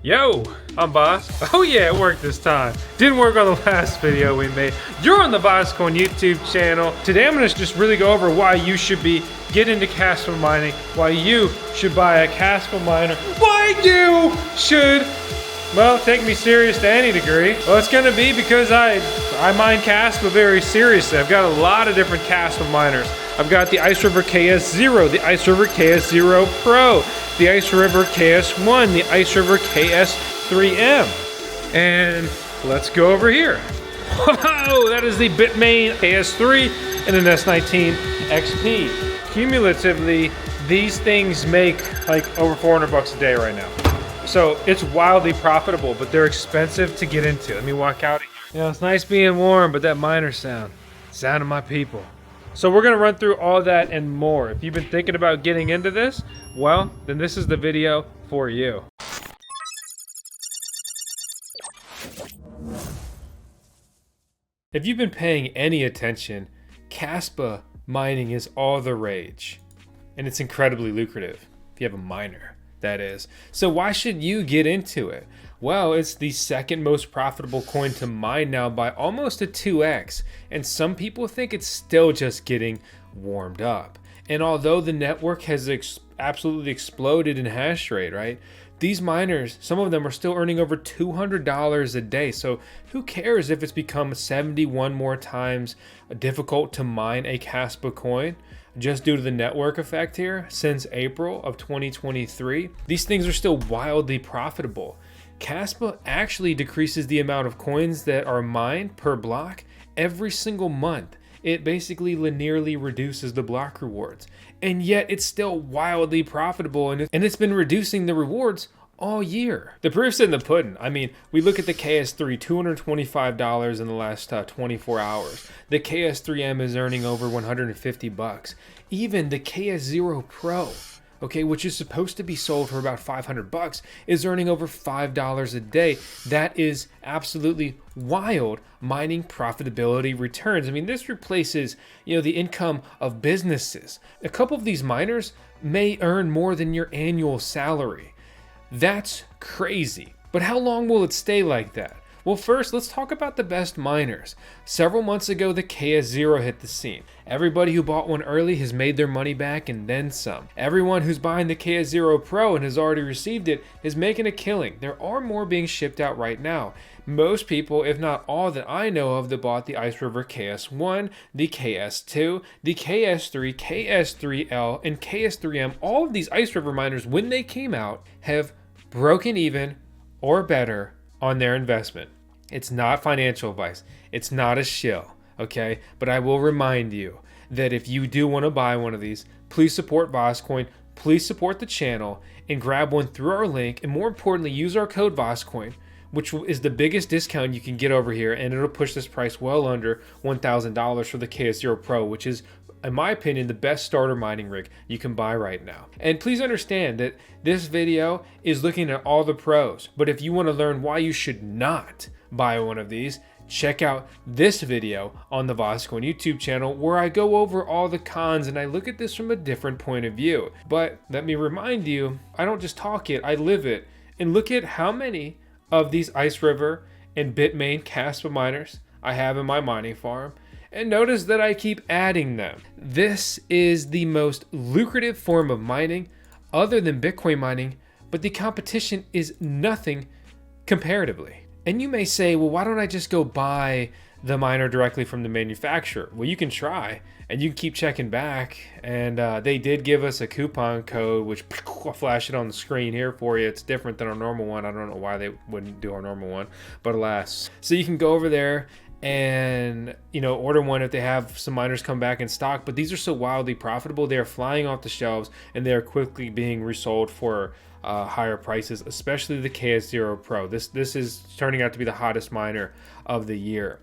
Yo, I'm Boss. Oh yeah, it worked this time. Didn't work on the last video we made. You're on the VoskCoin YouTube channel. Today I'm gonna just really go over why you should get into Kaspa mining, why you should buy a Kaspa miner, why you should, well, take me serious to any degree. Well, it's gonna be because I mine Kaspa very seriously. I've got a lot of different Kaspa miners. I've got the Icerviver KS0, the Icerviver KS0 Pro, the Icerviver KS1, the Icerviver KS3M. And let's go over here. Whoa, that is the Bitmain KS3 and an S19 XP. Cumulatively, these things make like over 400 bucks a day right now. So it's wildly profitable, but they're expensive to get into. Let me walk out of here. You know, it's nice being warm, but that miner sound of my people. So we're gonna run through all that and more. If you've been thinking about getting into this, well, then this is the video for you. If you've been paying any attention, Kaspa mining is all the rage. And it's incredibly lucrative, if you have a miner, that is. So why should you get into it? Well, it's the second most profitable coin to mine now by almost a 2x, and some people think it's still just getting warmed up. And although the network has absolutely exploded in hash rate, right? These miners, some of them are still earning over $200 a day. So who cares if it's become 71 more times difficult to mine a Kaspa coin? Just due to the network effect here, since April of 2023, these things are still wildly profitable. Kaspa actually decreases the amount of coins that are mined per block every single month. It basically linearly reduces the block rewards, and yet it's still wildly profitable, and it's been reducing the rewards all year. The proof's in the pudding. I mean, we look at the KS3, $225 in the last 24 hours. The KS3M is earning over 150 bucks. Even the KS0 Pro, okay, which is supposed to be sold for about 500 bucks, is earning over $5 a day. That is absolutely wild mining profitability returns. I mean, this replaces, the income of businesses. A couple of these miners may earn more than your annual salary. That's crazy. But how long will it stay like that? Well, first, let's talk about the best miners. Several months ago, the KS0 hit the scene. Everybody who bought one early has made their money back and then some. Everyone who's buying the KS0 Pro and has already received it is making a killing. There are more being shipped out right now. Most people, if not all that I know of, that bought the Icerviver KS1, the KS2, the KS3, KS3L, and KS3M, all of these Icerviver miners, when they came out, have broken even or better on their investment. It's not financial advice. It's not a shill, okay? But I will remind you that if you do want to buy one of these, please support VoskCoin, please support the channel, and grab one through our link, and more importantly, use our code VoskCoin, which is the biggest discount you can get over here, and it'll push this price well under $1,000 for the KS0 Pro, which is, in my opinion, the best starter mining rig you can buy right now. And please understand that this video is looking at all the pros, but if you want to learn why you should not buy one of these, check out this video on the VoskCoin YouTube channel where I go over all the cons and I look at this from a different point of view. But let me remind you, I don't just talk it, I live it. And look at how many of these Icerviver and Bitmain Kaspa miners I have in my mining farm. And notice that I keep adding them. This is the most lucrative form of mining other than Bitcoin mining, but the competition is nothing comparatively. And you may say, well, why don't I just go buy the miner directly from the manufacturer? Well, you can try, and you can keep checking back. And they did give us a coupon code, which I'll flash it on the screen here for you. It's different than our normal one. I don't know why they wouldn't do our normal one, but alas. So you can go over there and order one if they have some miners come back in stock. But these are so wildly profitable, they are flying off the shelves and they are quickly being resold for higher prices, especially the KS0 Pro. This is turning out to be the hottest miner of the year,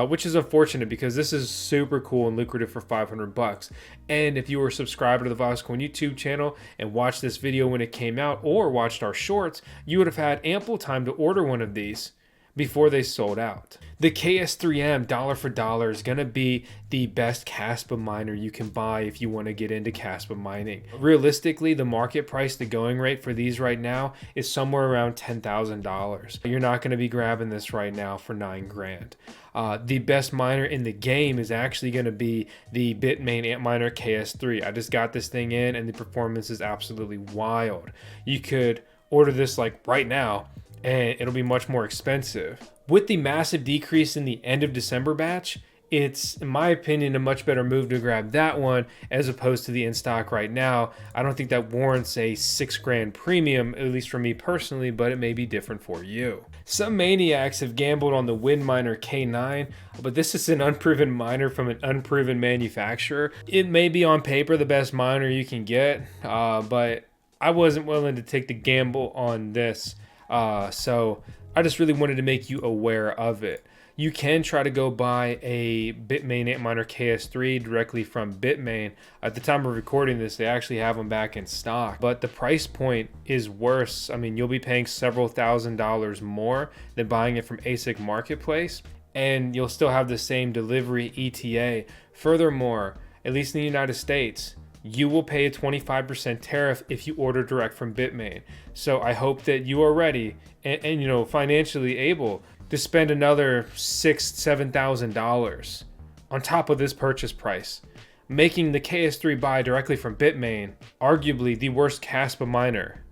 which is unfortunate because this is super cool and lucrative for 500 bucks. And if you were a subscriber to the VoskCoin YouTube channel and watched this video when it came out or watched our shorts, you would have had ample time to order one of these before they sold out. The KS3M dollar for dollar is going to be the best Kaspa miner you can buy if you want to get into Kaspa mining. Realistically, the market price, the going rate for these right now is somewhere around $10,000. You're not going to be grabbing this right now for 9 grand. The best miner in the game is actually going to be the Bitmain Windminer KS3. I just got this thing in and the performance is absolutely wild. You could order this like right now and it'll be much more expensive. With the massive decrease in the end of December batch, it's, in my opinion, a much better move to grab that one as opposed to the in stock right now. I don't think that warrants a 6 grand premium, at least for me personally, but it may be different for you. Some maniacs have gambled on the Windminer K9, but this is an unproven miner from an unproven manufacturer. It may be on paper the best miner you can get, but I wasn't willing to take the gamble on this. So I just really wanted to make you aware of it. You can try to go buy a Bitmain Windminer KS3 directly from Bitmain. At the time of recording this, they actually have them back in stock, but the price point is worse. I mean, you'll be paying several $1,000s more than buying it from ASIC Marketplace, and you'll still have the same delivery ETA. Furthermore, at least in the United States, you will pay a 25% tariff if you order direct from Bitmain. So I hope that you are ready and you know, financially able to spend another $6,000–7,000 on top of this purchase price, making the KS3 buy directly from Bitmain arguably the worst Kaspa miner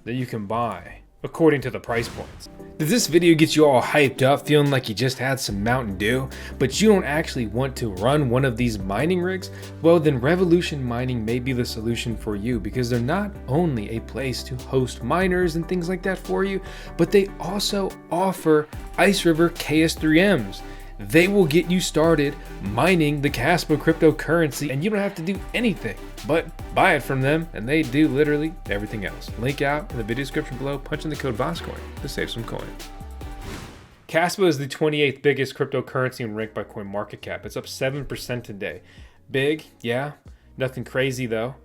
that you can buy, according to the price points. Did this video get you all hyped up, feeling like you just had some Mountain Dew, but you don't actually want to run one of these mining rigs? Well, then Revolution Mining may be the solution for you, because they're not only a place to host miners and things like that for you, but they also offer Icerviver KS3Ms. They will get you started mining the Kaspa cryptocurrency, and you don't have to do anything but buy it from them, and they do literally everything else. Link out in the video description below. Punch in the code VoskCoin to save some coin. Kaspa is the 28th biggest cryptocurrency in rank by CoinMarketCap. It's up 7% today. Big, yeah, nothing crazy though.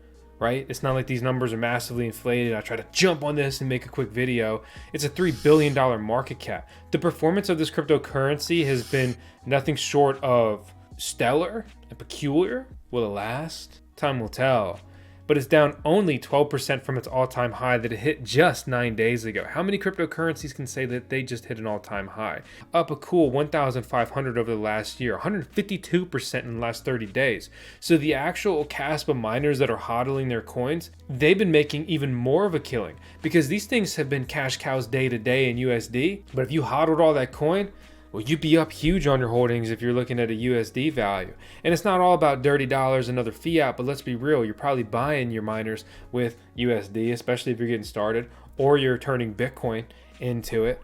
Right? It's not like these numbers are massively inflated. I try to jump on this and make a quick video. It's a $3 billion market cap. The performance of this cryptocurrency has been nothing short of stellar and peculiar. Will it last? Time will tell. But it's down only 12% from its all-time high that it hit just 9 days ago. How many cryptocurrencies can say that they just hit an all-time high? Up a cool 1,500 over the last year, 152% in the last 30 days. So the actual Kaspa miners that are hodling their coins, they've been making even more of a killing, because these things have been cash cows day to day in USD. But if you hodled all that coin, well, you'd be up huge on your holdings if you're looking at a USD value. And it's not all about dirty dollars and other fiat, but let's be real, you're probably buying your miners with USD, especially if you're getting started, or you're turning Bitcoin into it,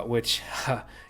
which,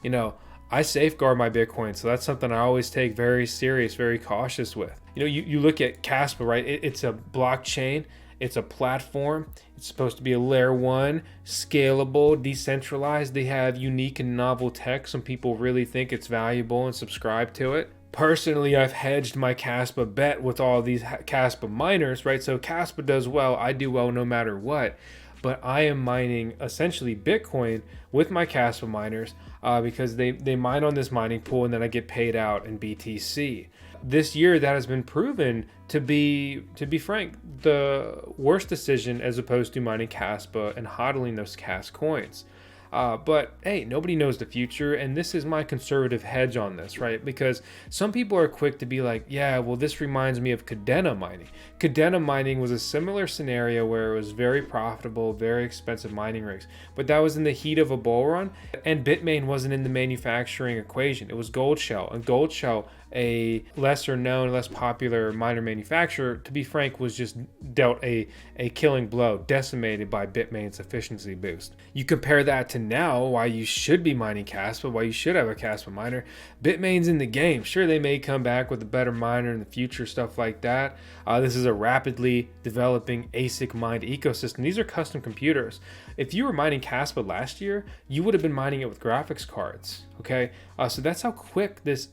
you know, I safeguard my Bitcoin, so that's something I always take very serious, very cautious with. You know, you look at Kaspa, right? It's a blockchain. It's a platform. It's supposed to be a layer 1, scalable, decentralized. They have unique and novel tech. Some people really think it's valuable and subscribe to it. Personally, I've hedged my Kaspa bet with all these Kaspa miners, right? So Kaspa does well, I do well no matter what. But I am mining essentially Bitcoin with my Kaspa miners because they mine on this mining pool, and then I get paid out in BTC. This year, that has been proven to be frank, the worst decision as opposed to mining Kaspa and hodling those KAS coins. But hey, nobody knows the future, and this is my conservative hedge on this, right? Because some people are quick to be like, yeah, well, this reminds me of Kadena mining. Kadena mining was a similar scenario where it was very profitable, very expensive mining rigs, but that was in the heat of a bull run, and Bitmain wasn't in the manufacturing equation. It was Goldshell, and Goldshell, a lesser known, less popular miner manufacturer, to be frank, was just dealt a killing blow, decimated by Bitmain's efficiency boost. You compare that to now, why you should be mining Kaspa, why you should have a Kaspa miner. Bitmain's in the game. Sure, they may come back with a better miner in the future, stuff like that. This is a rapidly developing ASIC mined ecosystem. These are custom computers. If you were mining Kaspa last year, you would have been mining it with graphics cards, okay? So that's how quick this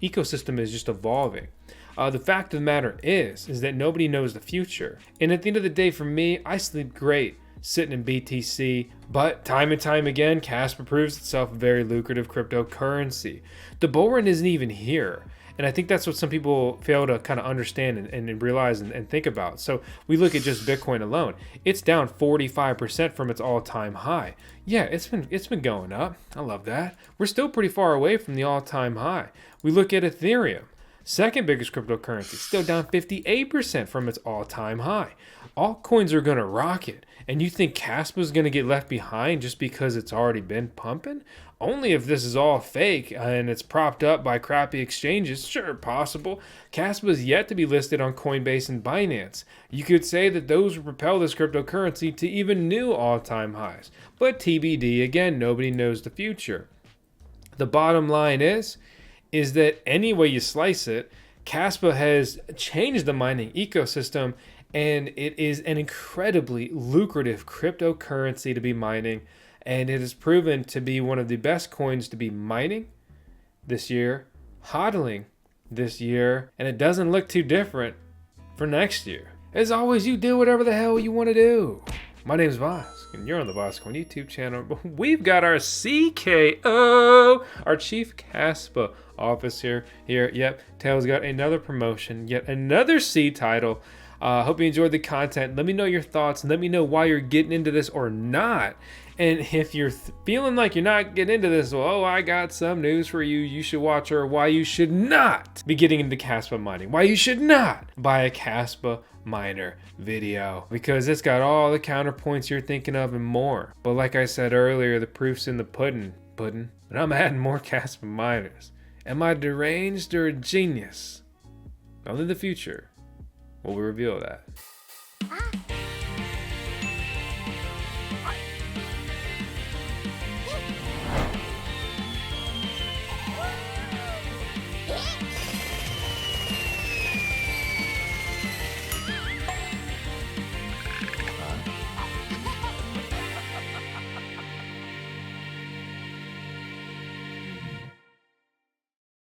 ecosystem is just evolving. The fact of the matter is that nobody knows the future. And at the end of the day, for me, I sleep great sitting in BTC. But time and time again, Kaspa proves itself a very lucrative cryptocurrency. The bull run isn't even here. And I think that's what some people fail to kind of understand and realize and think about. So we look at just Bitcoin alone. It's down 45% from its all-time high. Yeah, it's been going up. I love that. We're still pretty far away from the all-time high. We look at Ethereum, second biggest cryptocurrency, still down 58% from its all-time high. Altcoins are going to rocket. And you think Kaspa is going to get left behind just because it's already been pumping? Only if this is all fake and it's propped up by crappy exchanges. Sure, possible. Kaspa is yet to be listed on Coinbase and Binance. You could say that those would propel this cryptocurrency to even new all-time highs. But TBD, again, nobody knows the future. The bottom line is that any way you slice it, Kaspa has changed the mining ecosystem, and it is an incredibly lucrative cryptocurrency to be mining. And it has proven to be one of the best coins to be mining this year, hodling this year, and it doesn't look too different for next year. As always, you do whatever the hell you want to do. My name's Vosk, and you're on the VoskCoin YouTube channel. We've got our CKO, our Chief Kaspa Officer here. Yep, Tails got another promotion, yet another C title. Hope you enjoyed the content. Let me know your thoughts, and let me know why you're getting into this or not. And if you're feeling like you're not getting into this, well, oh, I got some news for you. You should watch, or why you should not be getting into Kaspa mining. Why you should not buy a Kaspa miner video, because it's got all the counterpoints you're thinking of and more. But like I said earlier, the proof's in the pudding. And I'm adding more Kaspa miners. Am I deranged or a genius? Only the future will reveal that.